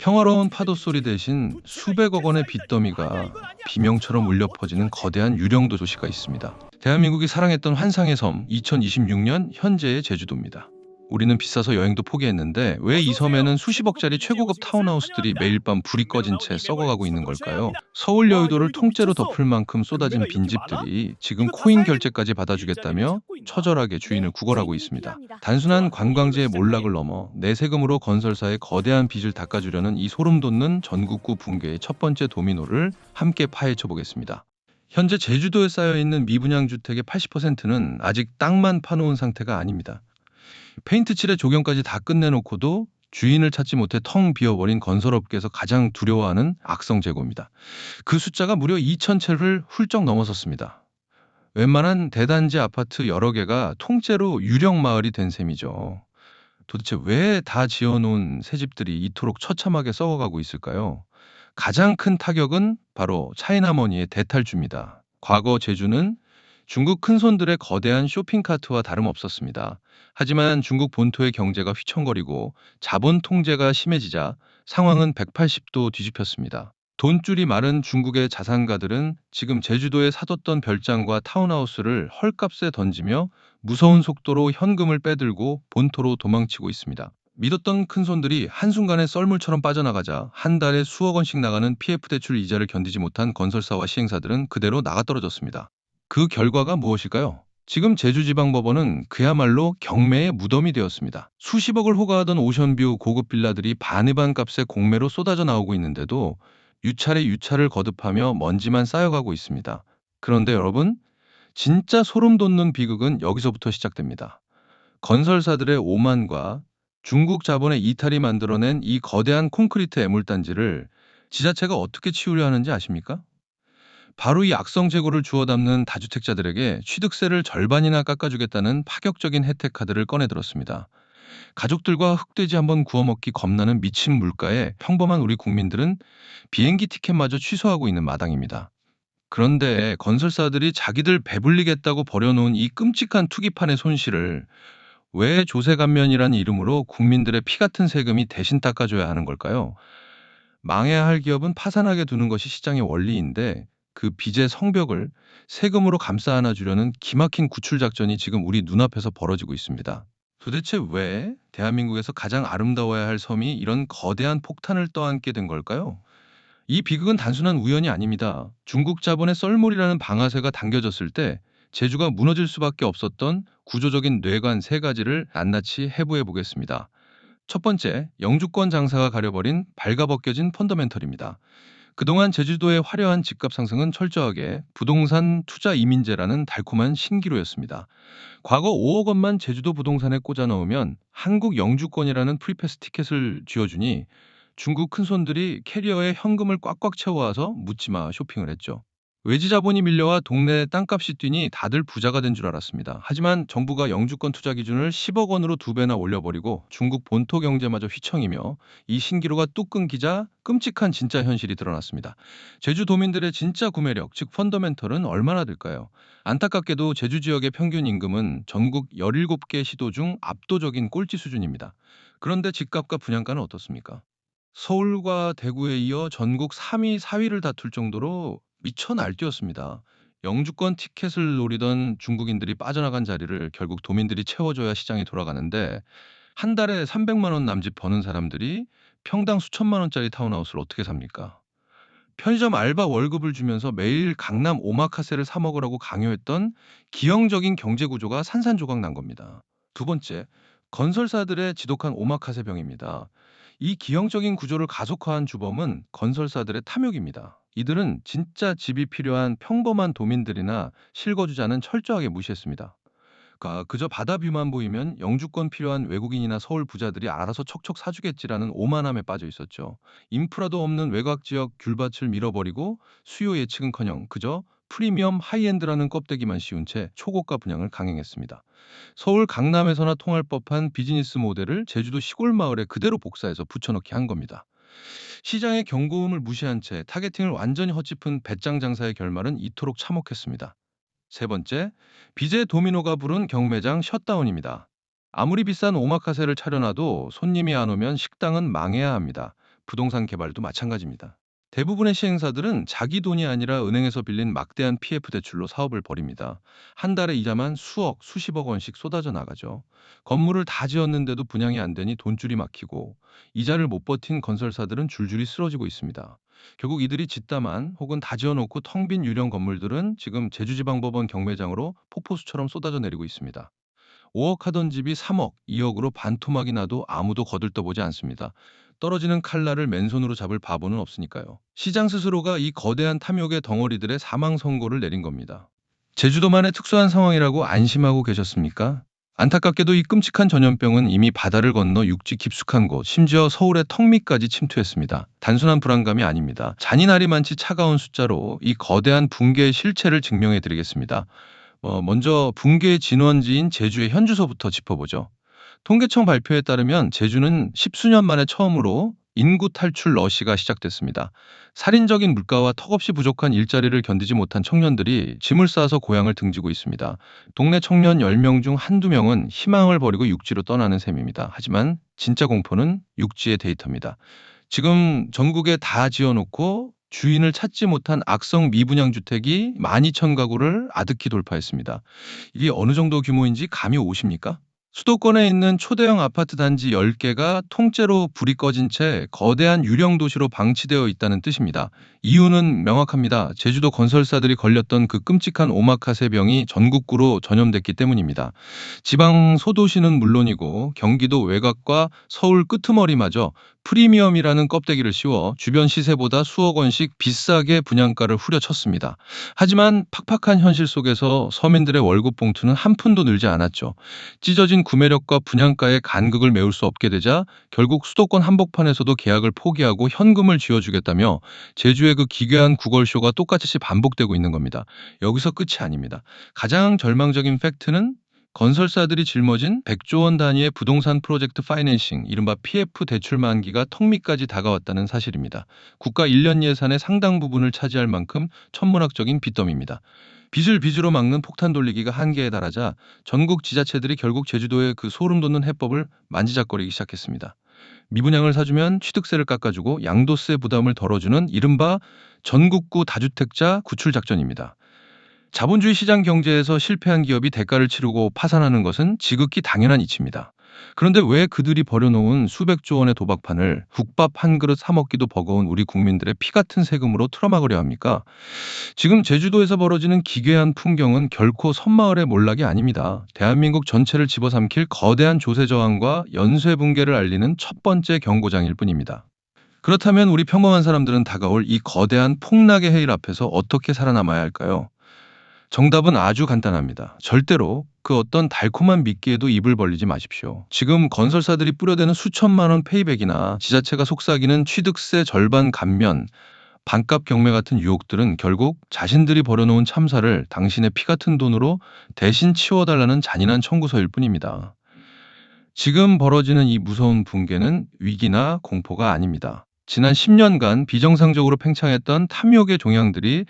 평화로운 파도 소리 대신 수백억 원의 빚더미가 비명처럼 울려 퍼지는 거대한 유령도 도시가 있습니다. 대한민국이 사랑했던 환상의 섬, 2026년 현재의 제주도입니다. 우리는 비싸서 여행도 포기했는데 왜 이 섬에는 수십억짜리 최고급 타운하우스들이 매일 밤 불이 꺼진 채 썩어가고 있는 걸까요? 서울 와, 여의도를 여의도 통째로 미쳤어. 덮을 만큼 금매가 쏟아진 이렇게 많아? 빈집들이 지금 이거 다 코인 사야겠다. 결제까지 일자리를 받아주겠다며 찾고 있나? 처절하게 주인을 네, 구걸하고 주인이 있습니다. 필요합니다. 단순한 좋아, 이걸로 관광지의 시작하게. 몰락을 넘어 내 세금으로 건설사의 거대한 빚을 닦아주려는 이 소름 돋는 전국구 붕괴의 첫 번째 도미노를 함께 파헤쳐 보겠습니다. 현재 제주도에 쌓여있는 미분양 주택의 80%는 아직 땅만 파놓은 상태가 아닙니다. 페인트 칠의 조경까지 다 끝내놓고도 주인을 찾지 못해 텅 비어버린 건설업계에서 가장 두려워하는 악성 재고입니다. 그 숫자가 무려 2,000채를 훌쩍 넘어섰습니다. 웬만한 대단지 아파트 여러 개가 통째로 유령 마을이 된 셈이죠. 도대체 왜 다 지어놓은 새 집들이 이토록 처참하게 썩어가고 있을까요? 가장 큰 타격은 바로 차이나머니의 대탈주입니다. 과거 제주는 중국 큰손들의 거대한 쇼핑카트와 다름없었습니다. 하지만 중국 본토의 경제가 휘청거리고 자본 통제가 심해지자 상황은 180도 뒤집혔습니다. 돈줄이 마른 중국의 자산가들은 지금 제주도에 사뒀던 별장과 타운하우스를 헐값에 던지며 무서운 속도로 현금을 빼들고 본토로 도망치고 있습니다. 믿었던 큰손들이 한순간에 썰물처럼 빠져나가자 한 달에 수억 원씩 나가는 PF 대출 이자를 견디지 못한 건설사와 시행사들은 그대로 나가떨어졌습니다. 그 결과가 무엇일까요? 지금 제주지방법원은 그야말로 경매의 무덤이 되었습니다. 수십억을 호가하던 오션뷰 고급 빌라들이 반의 반 값에 공매로 쏟아져 나오고 있는데도 유차례 유차를 거듭하며 먼지만 쌓여가고 있습니다. 그런데 여러분, 진짜 소름 돋는 비극은 여기서부터 시작됩니다. 건설사들의 오만과 중국 자본의 이탈이 만들어낸 이 거대한 콘크리트 애물단지를 지자체가 어떻게 치우려 하는지 아십니까? 바로 이 악성 재고를 주워 담는 다주택자들에게 취득세를 절반이나 깎아주겠다는 파격적인 혜택 카드를 꺼내들었습니다. 가족들과 흑돼지 한번 구워 먹기 겁나는 미친 물가에 평범한 우리 국민들은 비행기 티켓마저 취소하고 있는 마당입니다. 그런데 건설사들이 자기들 배불리겠다고 버려놓은 이 끔찍한 투기판의 손실을 왜 조세감면이라는 이름으로 국민들의 피 같은 세금이 대신 닦아줘야 하는 걸까요? 망해야 할 기업은 파산하게 두는 것이 시장의 원리인데 그 빚의 성벽을 세금으로 감싸 안아주려는 기막힌 구출 작전이 지금 우리 눈앞에서 벌어지고 있습니다. 도대체 왜 대한민국에서 가장 아름다워야 할 섬이 이런 거대한 폭탄을 떠안게 된 걸까요? 이 비극은 단순한 우연이 아닙니다. 중국 자본의 썰물이라는 방아쇠가 당겨졌을 때 제주가 무너질 수밖에 없었던 구조적인 뇌관 세 가지를 낱낱이 해부해 보겠습니다. 첫 번째, 영주권 장사가 가려버린 발가벗겨진 펀더멘털입니다. 그동안 제주도의 화려한 집값 상승은 철저하게 부동산 투자 이민제라는 달콤한 신기루였습니다. 과거 5억 원만 제주도 부동산에 꽂아 넣으면 한국 영주권이라는 프리패스 티켓을 쥐어주니 중국 큰손들이 캐리어에 현금을 꽉꽉 채워와서 묻지마 쇼핑을 했죠. 외지 자본이 밀려와 동네 땅값이 뛰니 다들 부자가 된 줄 알았습니다. 하지만 정부가 영주권 투자 기준을 10억 원으로 두 배나 올려버리고 중국 본토 경제마저 휘청이며 이 신기루가 뚝 끊기자 끔찍한 진짜 현실이 드러났습니다. 제주도민들의 진짜 구매력, 즉 펀더멘털은 얼마나 될까요? 안타깝게도 제주 지역의 평균 임금은 전국 17개 시도 중 압도적인 꼴찌 수준입니다. 그런데 집값과 분양가는 어떻습니까? 서울과 대구에 이어 전국 3위, 4위를 다툴 정도로 미쳐 날뛰었습니다. 영주권 티켓을 노리던 중국인들이 빠져나간 자리를 결국 도민들이 채워줘야 시장이 돌아가는데 한 달에 300만 원 남짓 버는 사람들이 평당 수천만 원짜리 타운하우스를 어떻게 삽니까? 편의점 알바 월급을 주면서 매일 강남 오마카세를 사 먹으라고 강요했던 기형적인 경제 구조가 산산조각 난 겁니다. 두 번째, 건설사들의 지독한 오마카세 병입니다. 이 기형적인 구조를 가속화한 주범은 건설사들의 탐욕입니다. 이들은 진짜 집이 필요한 평범한 도민들이나 실거주자는 철저하게 무시했습니다. 그저 바다 뷰만 보이면 영주권 필요한 외국인이나 서울 부자들이 알아서 척척 사주겠지라는 오만함에 빠져 있었죠. 인프라도 없는 외곽 지역 귤밭을 밀어버리고 수요 예측은커녕 그저 프리미엄 하이엔드라는 껍데기만 씌운 채 초고가 분양을 강행했습니다. 서울 강남에서나 통할 법한 비즈니스 모델을 제주도 시골 마을에 그대로 복사해서 붙여넣기 한 겁니다. 시장의 경고음을 무시한 채 타겟팅을 완전히 헛짚은 배짱 장사의 결말은 이토록 참혹했습니다. 세 번째, BJ 도미노가 부른 경매장 셧다운입니다. 아무리 비싼 오마카세를 차려놔도 손님이 안 오면 식당은 망해야 합니다. 부동산 개발도 마찬가지입니다. 대부분의 시행사들은 자기 돈이 아니라 은행에서 빌린 막대한 PF 대출로 사업을 벌입니다. 한 달에 이자만 수억, 수십억 원씩 쏟아져 나가죠. 건물을 다 지었는데도 분양이 안 되니 돈줄이 막히고 이자를 못 버틴 건설사들은 줄줄이 쓰러지고 있습니다. 결국 이들이 짓다만 혹은 다 지어놓고 텅 빈 유령 건물들은 지금 제주지방법원 경매장으로 폭포수처럼 쏟아져 내리고 있습니다. 5억 하던 집이 3억, 2억으로 반토막이 나도 아무도 거들떠보지 않습니다. 떨어지는 칼날을 맨손으로 잡을 바보는 없으니까요. 시장 스스로가 이 거대한 탐욕의 덩어리들의 사망 선고를 내린 겁니다. 제주도만의 특수한 상황이라고 안심하고 계셨습니까? 안타깝게도 이 끔찍한 전염병은 이미 바다를 건너 육지 깊숙한 곳, 심지어 서울의 턱 밑까지 침투했습니다. 단순한 불안감이 아닙니다. 잔인하리 많지 차가운 숫자로 이 거대한 붕괴의 실체를 증명해 드리겠습니다. 먼저 붕괴의 진원지인 제주의 현주소부터 짚어보죠. 통계청 발표에 따르면 제주는 십수년 만에 처음으로 인구 탈출 러시가 시작됐습니다. 살인적인 물가와 턱없이 부족한 일자리를 견디지 못한 청년들이 짐을 싸서 고향을 등지고 있습니다. 동네 청년 10명 중 한두 명은 희망을 버리고 육지로 떠나는 셈입니다. 하지만 진짜 공포는 육지의 데이터입니다. 지금 전국에 다 지어놓고 주인을 찾지 못한 악성 미분양 주택이 12,000가구를 아득히 돌파했습니다. 이게 어느 정도 규모인지 감이 오십니까? 수도권에 있는 초대형 아파트 단지 10개가 통째로 불이 꺼진 채 거대한 유령 도시로 방치되어 있다는 뜻입니다. 이유는 명확합니다. 제주도 건설사들이 걸렸던 그 끔찍한 오마카세 병이 전국구로 전염됐기 때문입니다. 지방 소도시는 물론이고 경기도 외곽과 서울 끄트머리마저 프리미엄이라는 껍데기를 씌워 주변 시세보다 수억 원씩 비싸게 분양가를 후려쳤습니다. 하지만 팍팍한 현실 속에서 서민들의 월급 봉투는 한 푼도 늘지 않았죠. 찢어진 구매력과 분양가의 간극을 메울 수 없게 되자 결국 수도권 한복판에서도 계약을 포기하고 현금을 쥐어주겠다며 제주의 그 기괴한 구걸쇼가 똑같이 반복되고 있는 겁니다. 여기서 끝이 아닙니다. 가장 절망적인 팩트는 건설사들이 짊어진 100조 원 단위의 부동산 프로젝트 파이낸싱, 이른바 PF 대출 만기가 턱 밑까지 다가왔다는 사실입니다. 국가 1년 예산의 상당 부분을 차지할 만큼 천문학적인 빚더미입니다. 빚을 빚으로 막는 폭탄 돌리기가 한계에 달하자 전국 지자체들이 결국 제주도의 그 소름 돋는 해법을 만지작거리기 시작했습니다. 미분양을 사주면 취득세를 깎아주고 양도세 부담을 덜어주는 이른바 전국구 다주택자 구출 작전입니다. 자본주의 시장 경제에서 실패한 기업이 대가를 치르고 파산하는 것은 지극히 당연한 이치입니다. 그런데 왜 그들이 벌여놓은 수백조 원의 도박판을 국밥 한 그릇 사 먹기도 버거운 우리 국민들의 피 같은 세금으로 틀어막으려 합니까? 지금 제주도에서 벌어지는 기괴한 풍경은 결코 섬마을의 몰락이 아닙니다. 대한민국 전체를 집어삼킬 거대한 조세 저항과 연쇄 붕괴를 알리는 첫 번째 경고장일 뿐입니다. 그렇다면 우리 평범한 사람들은 다가올 이 거대한 폭락의 해일 앞에서 어떻게 살아남아야 할까요? 정답은 아주 간단합니다. 절대로 그 어떤 달콤한 미끼에도 입을 벌리지 마십시오. 지금 건설사들이 뿌려대는 수천만 원 페이백이나 지자체가 속삭이는 취득세 절반 감면, 반값 경매 같은 유혹들은 결국 자신들이 벌여놓은 참사를 당신의 피 같은 돈으로 대신 치워달라는 잔인한 청구서일 뿐입니다. 지금 벌어지는 이 무서운 붕괴는 위기나 공포가 아닙니다. 지난 10년간 비정상적으로 팽창했던 탐욕의 종양들이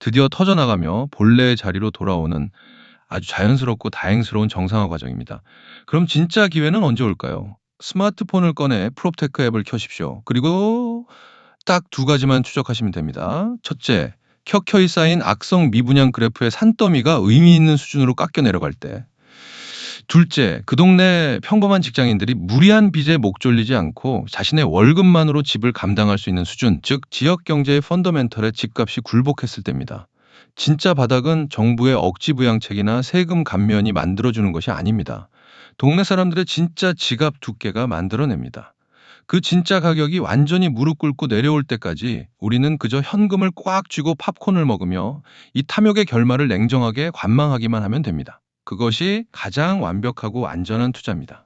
드디어 터져나가며 본래의 자리로 돌아오는 아주 자연스럽고 다행스러운 정상화 과정입니다. 그럼 진짜 기회는 언제 올까요? 스마트폰을 꺼내 프롭테크 앱을 켜십시오. 그리고 딱 두 가지만 추적하시면 됩니다. 첫째, 켜켜이 쌓인 악성 미분양 그래프의 산더미가 의미 있는 수준으로 깎여 내려갈 때. 둘째, 그 동네 평범한 직장인들이 무리한 빚에 목 졸리지 않고 자신의 월급만으로 집을 감당할 수 있는 수준, 즉 지역 경제의 펀더멘털에 집값이 굴복했을 때입니다. 진짜 바닥은 정부의 억지 부양책이나 세금 감면이 만들어주는 것이 아닙니다. 동네 사람들의 진짜 지갑 두께가 만들어냅니다. 그 진짜 가격이 완전히 무릎 꿇고 내려올 때까지 우리는 그저 현금을 꽉 쥐고 팝콘을 먹으며 이 탐욕의 결말을 냉정하게 관망하기만 하면 됩니다. 그것이 가장 완벽하고 안전한 투자입니다.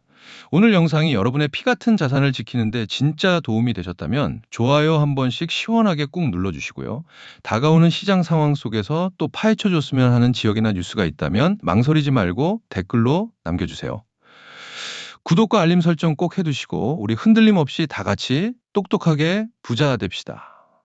오늘 영상이 여러분의 피 같은 자산을 지키는데 진짜 도움이 되셨다면 좋아요 한 번씩 시원하게 꾹 눌러주시고요. 다가오는 시장 상황 속에서 또 파헤쳐줬으면 하는 지역이나 뉴스가 있다면 망설이지 말고 댓글로 남겨주세요. 구독과 알림 설정 꼭 해두시고 우리 흔들림 없이 다 같이 똑똑하게 부자 됩시다.